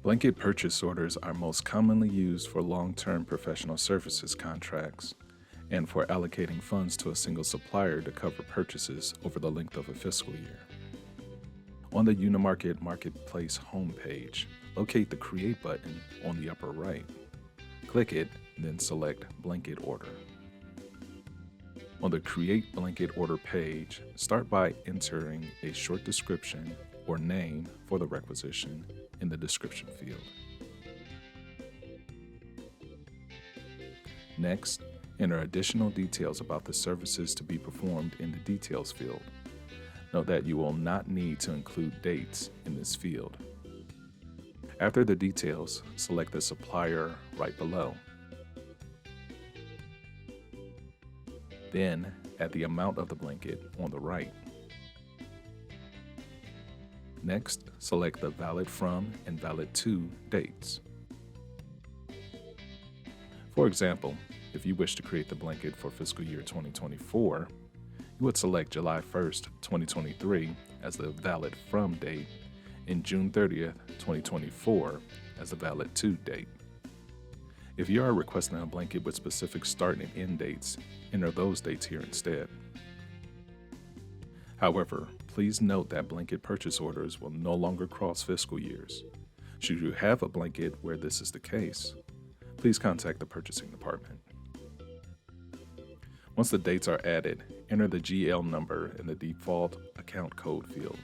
Blanket purchase orders are most commonly used for long-term professional services contracts and for allocating funds to a single supplier to cover purchases over the length of a fiscal year. On the Unimarket Marketplace homepage, locate the Create button on the upper right. Click it, then select Blanket Order. On the Create Blanket Order page, start by entering a short description or name for the requisition in the description field. Next, enter additional details about the services to be performed in the Details field. Note that you will not need to include dates in this field. After the details, select the supplier right below. Then, add the amount of the blanket on the right. Next, select the Valid From and Valid To dates. For example, if you wish to create the blanket for fiscal year 2024, you would select July 1st, 2023 as the Valid From date and June 30th, 2024 as the Valid To date. If you are requesting a blanket with specific start and end dates, enter those dates here instead. However, please note that blanket purchase orders will no longer cross fiscal years. Should you have a blanket where this is the case, please contact the purchasing department. Once the dates are added, enter the GL number in the default account code field.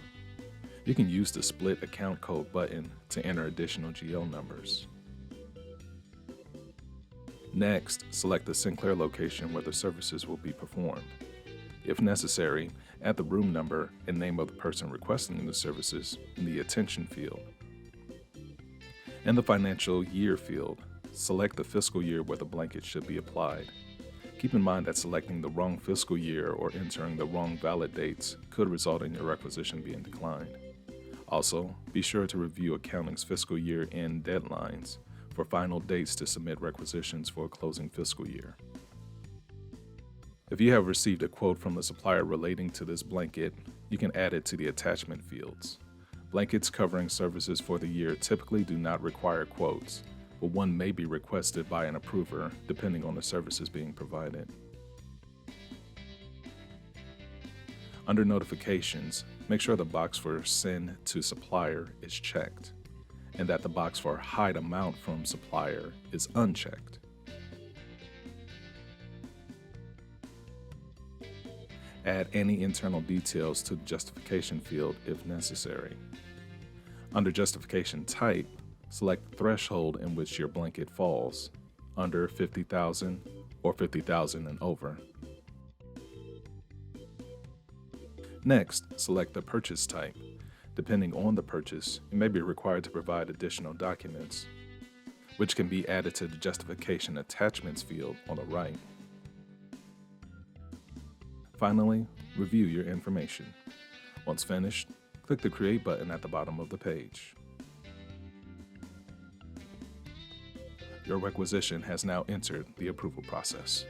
You can use the Split Account Code button to enter additional GL numbers. Next, select the Sinclair location where the services will be performed. If necessary, add the room number and name of the person requesting the services in the Attention field. In the Financial Year field, select the fiscal year where the blanket should be applied. Keep in mind that selecting the wrong fiscal year or entering the wrong valid dates could result in your requisition being declined. Also, be sure to review accounting's fiscal year end deadlines for final dates to submit requisitions for a closing fiscal year. If you have received a quote from the supplier relating to this blanket, you can add it to the attachment fields. Blankets covering services for the year typically do not require quotes, but one may be requested by an approver depending on the services being provided. Under Notifications, make sure the box for Send to Supplier is checked, and that the box for Hide Amount from Supplier is unchecked. Add any internal details to the Justification field if necessary. Under Justification Type, select the threshold in which your blanket falls, under $50,000 or $50,000 and over. Next, select the purchase type. Depending on the purchase, you may be required to provide additional documents, which can be added to the Justification Attachments field on the right. Finally, review your information. Once finished, click the Create button at the bottom of the page. Your requisition has now entered the approval process.